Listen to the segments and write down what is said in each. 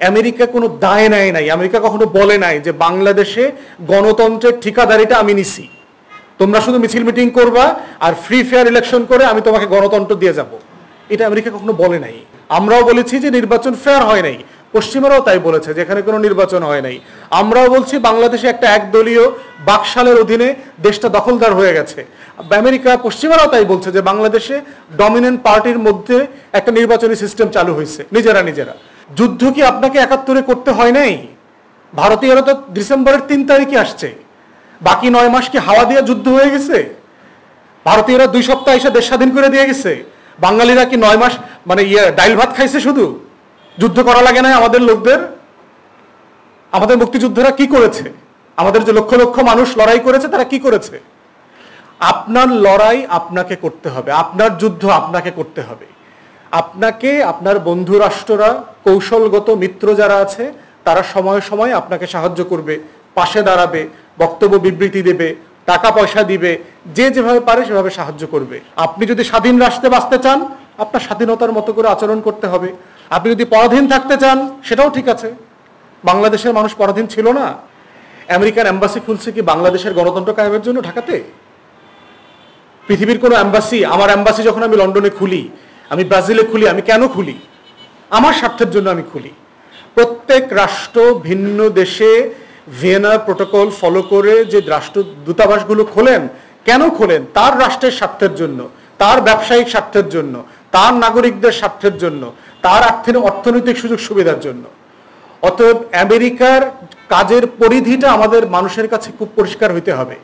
America কোনো দায় নেয় নাই, আমেরিকা কখনো বলে নাই যে বাংলাদেশে গণতন্ত্রের ঠিকাদারিটা আমি নিছি, তোমরা শুধু মিছিল মিটিং করবা আর ফ্রি ফেয়ার ইলেকশন করে আমি তোমাকে গণতন্ত্র দিয়ে যাব। এটা আমেরিকা কখনো বলে নাই। আমরাও বলেছি যে নির্বাচন ফেয়ার হয় নাই, পশ্চিমারাও তাই বলেছে যেখানে কোনো নির্বাচন হয় নাই। আমরাও বলছি বাংলাদেশে একটা একদলীয় বাকশালের অধীনে দেশটা দখলদার হয়ে গেছে। আমেরিকা পশ্চিমারাও তাই বলছে যে বাংলাদেশে ডমিনেন্ট পার্টির মধ্যে একটা নির্বাচনী সিস্টেম চালু হয়েছে নিজেরা। যুদ্ধ কি আপনাকে 71-এ করতে হয় নাই? ভারতীয়রা তো ডিসেম্বরের 3 তারিখে আসছে, বাকি 9 মাস কি হাওয়া দিয়ে যুদ্ধ হয়ে গেছে? ভারতীয়রা 2 সপ্তাহ এসে দেশ স্বাধীন করে দিয়ে গেছে, বাঙালিরা কি 9 মাস মানে ডাইল ভাত খাইছে? শুধু যুদ্ধ করা লাগে না আমাদের লোকদের? আমাদের মুক্তিযোদ্ধারা কি করেছে? আমাদের যে লক্ষ লক্ষ মানুষ লড়াই করেছে তারা কি করেছে? আপনার লড়াই আপনাকে করতে হবে, আপনার যুদ্ধ আপনাকে করতে হবে। আপনাকে আপনার বন্ধু রাষ্ট্ররা, কৌশলগত মিত্র যারা আছে তারা সময়ে সময়ে আপনাকে সাহায্য করবে, পাশে দাঁড়াবে, বক্তব্য বিবৃতি দেবে, টাকা পয়সা দিবে, যে যেভাবে পারে সেভাবে সাহায্য করবে। আপনি যদি স্বাধীন রাষ্ট্রে বাঁচতে চান আপনার স্বাধীনতার মতো করে আচরণ করতে হবে। আপনি যদি পরাধীন থাকতে চান সেটাও ঠিক আছে, বাংলাদেশের মানুষ পরাধীন ছিল না। আমেরিকান এম্বাসি খুলছে কি বাংলাদেশের গণতন্ত্র কায়েমের জন্য ঢাকাতে? পৃথিবীর কোনো এম্বাসি, আমার এম্বাসি যখন আমি লন্ডনে খুলি, আমি ব্রাজিলে খুলি, আমি কেন খুলি? আমার স্বার্থের জন্য আমি খুলি। প্রত্যেক রাষ্ট্র ভিন্ন দেশে ভিয়েনা প্রোটোকল ফলো করে যে রাষ্ট্র দূতাবাসগুলো খোলেন, কেন খোলেন? তার রাষ্ট্রের স্বার্থের জন্য, তার ব্যবসায়িক স্বার্থের জন্য, তার নাগরিকদের স্বার্থের জন্য, তার অর্থনৈতিক সুযোগ সুবিধার জন্য। অতএব আমেরিকার কাজের পরিধিটা আমাদের মানুষের কাছে খুব পরিষ্কার হইতে হবে।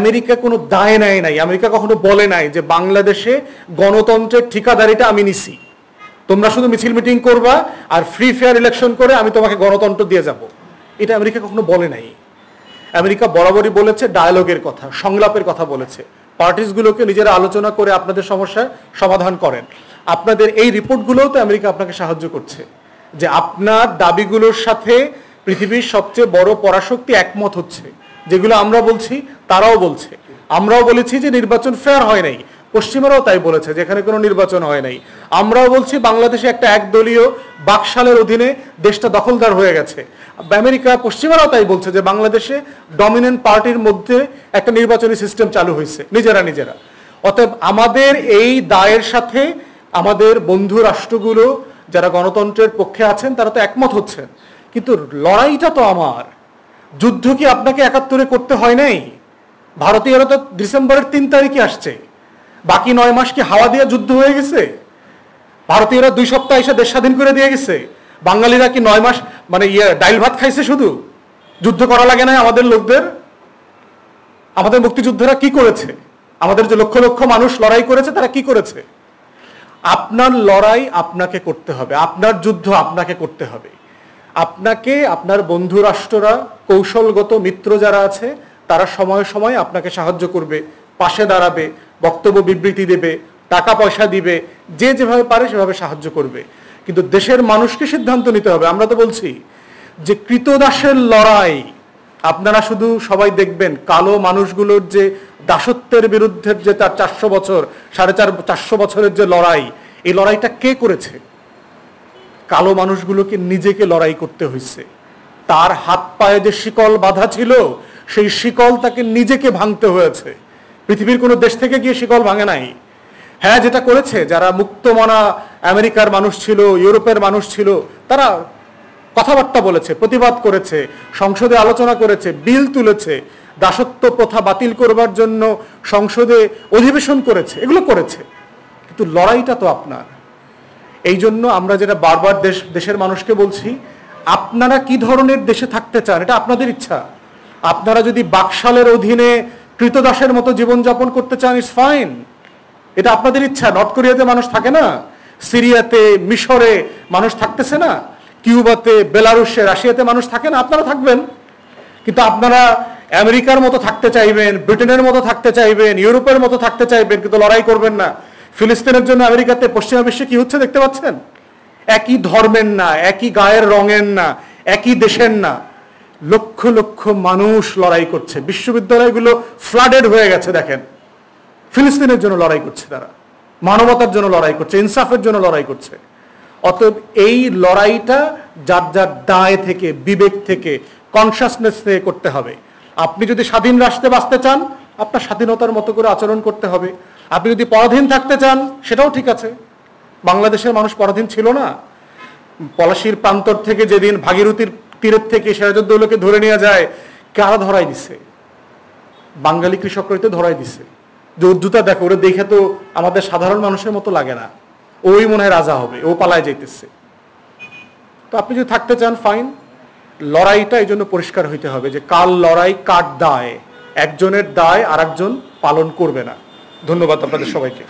আমেরিকা কোনো দায় নেয় নাই, আমেরিকা কখনো বলে নাই যে বাংলাদেশে গণতন্ত্রের ঠিকাদারিটা আমি নিছি, তোমরা শুধু মিছিল মিটিং করবা আর ফ্রি ফেয়ার ইলেকশন করে আমি তোমাকে গণতন্ত্র দিয়ে যাব। এটা আমেরিকা কখনো বলে নাই। আমেরিকা বরাবরই বলেছে ডায়ালগের কথা, সংলাপের কথা বলেছে। পার্টিসগুলোকে নিজেরা আলোচনা করে আপনাদের সমস্যার সমাধান করেন। আপনাদের এই রিপোর্টগুলোও তো আমেরিকা আপনাকে সাহায্য করছে যে আপনার দাবিগুলোর সাথে পৃথিবীর সবচেয়ে বড় পরাশক্তি একমত হচ্ছে। যেগুলো আমরা বলছি তারাও বলছে। আমরাও বলেছি যে নির্বাচন ফেয়ার হয় নাই, পশ্চিমারাও তাই বলেছে যেখানে কোনো নির্বাচন হয় নাই। আমরাও বলছি বাংলাদেশে একটা একদলীয় বাকশালের অধীনে দেশটা দখলদার হয়ে গেছে। আমেরিকা পশ্চিমারাও তাই বলছে যে বাংলাদেশে ডমিনেন্ট পার্টির মধ্যে একটা নির্বাচনী সিস্টেম চালু হয়েছে নিজেরা। অতএব আমাদের এই দায়ের সাথে আমাদের বন্ধু রাষ্ট্রগুলো যারা গণতন্ত্রের পক্ষে আছেন তারা তো একমত হচ্ছেন, কিন্তু লড়াইটা তো আমার। যুদ্ধ কি আপনাকে 71-এ করতে হয় নাই? ভারতীয়রা তো ডিসেম্বরের 3 তারিখে আসছে, বাকি 9 মাস কি হাওয়া দিয়ে যুদ্ধ হয়ে গেছে? ভারতীয়রা 2 সপ্তাহ এসে দেশ স্বাধীন করে দিয়ে গেছে, বাঙালিরা কি 9 মাস মানে ডাইল ভাত খাইছে? শুধু যুদ্ধ করা লাগে না আমাদের লোকদের? আমাদের মুক্তিযোদ্ধারা কি করেছে? আমাদের যে লক্ষ লক্ষ মানুষ লড়াই করেছে তারা কি করেছে? আপনার লড়াই আপনাকে করতে হবে, আপনার যুদ্ধ আপনাকে করতে হবে। আপনাকে আপনার বন্ধু রাষ্ট্ররা, কৌশলগত মিত্র যারা আছে তারা সময়ে সময়ে আপনাকে সাহায্য করবে, পাশে দাঁড়াবে, বক্তব্য বিবৃতি দেবে, টাকা পয়সা দিবে, যে যেভাবে পারে সেভাবে সাহায্য করবে। কিন্তু দেশের মানুষকে সিদ্ধান্ত নিতে হবে। আমরা তো বলছি যে কৃতদাসের লড়াই, আপনারা শুধু সবাই দেখবেন কালো মানুষগুলোর যে দাসত্বের বিরুদ্ধে যে তার 400 বছর 450 বছরের যে লড়াই, এই লড়াইটা কে করেছে? কালো মানুষগুলোকে নিজেকে লড়াই করতে হয়েছে। তার হাত পায়ে যে শিকল বাঁধা ছিল সেই শিকল তাকে নিজেকে ভাঙতে হয়েছে। পৃথিবীর কোনো দেশ থেকে গিয়ে শিকল ভাঙে নাই। হ্যাঁ, যেটা করেছে যারা মুক্তমনা আমেরিকার মানুষ ছিল, ইউরোপের মানুষ ছিল, তারা কথাবার্তা বলেছে, প্রতিবাদ করেছে, সংসদে আলোচনা করেছে, বিল তুলেছে, দাসত্ব প্রথা বাতিল করবার জন্য সংসদে অধিবেশন করেছে, এগুলো করেছে। কিন্তু লড়াইটা তো আপনার। এই জন্য আমরা যেটা বারবার দেশের মানুষকে বলছি, আপনারা কি ধরনের দেশে থাকতে চান এটা আপনাদের ইচ্ছা। আপনারা যদি বাকশালের অধীনে কৃতদাসের মতো জীবনযাপন করতে চান, ইটস ফাইন, এটা আপনাদের ইচ্ছা। নর্থ কোরিয়াতে মানুষ থাকে না, সিরিয়াতে, মিশরে মানুষ থাকতেছে না, কিউবাতে, বেলারুশে, রাশিয়াতে মানুষ থাকে না, আপনারা থাকবেন। কিন্তু আপনারা আমেরিকার মতো থাকতে চাইবেন, ব্রিটেনের মতো থাকতে চাইবেন, ইউরোপের মতো থাকতে চাইবেন, কিন্তু লড়াই করবেন না। ফিলিস্তিনের জন্য আমেরিকাতে, পশ্চিমা বিশ্বে কি হচ্ছে দেখতে পাচ্ছেন? একই ধর্মের না, একই গায়ের রঙের না, একই দেশের না, লক্ষ লক্ষ মানুষ লড়াই করছে। বিশ্ববিদ্যালয়গুলো ফ্লাডেড হয়ে গেছে। দেখেন, ফিলিস্তিনের জন্য লড়াই করছে তারা, মানবতার জন্য লড়াই করছে, ইনসাফের জন্য লড়াই করছে। অতএব এই লড়াইটা যার যার দায় থেকে, বিবেক থেকে, কনসাসনেস থেকে করতে হবে। আপনি যদি স্বাধীন রাষ্ট্রে বাঁচতে চান, আপনার স্বাধীনতার মতো করে আচরণ করতে হবে। আপনি যদি পরাধীন থাকতে চান, সেটাও ঠিক আছে। বাংলাদেশের মানুষ পরাধীন ছিল না। পলাশীর প্রান্তর থেকে যেদিন ভাগীরথীর তীরের থেকে সিরাজউদ্দৌলাকে ধরে নিয়ে যায়, কারা ধরাই দিছে? বাঙালি কৃষকরাই তো ধরাই দিছে। যে উদ্ধতা দেখো, ওরা দেখে তো আমাদের সাধারণ মানুষের মতো লাগে না, ওই মনে হয় রাজা হবে, ও পালায় যাইতেছে। তো আপনি যদি থাকতে চান, ফাইন। লড়াইটা এই জন্য পরিষ্কার হইতে হবে যে কার লড়াই, কার দায়। একজনের দায় আর একজন পালন করবে না। ধন্যবাদ আপনাদের সবাইকে।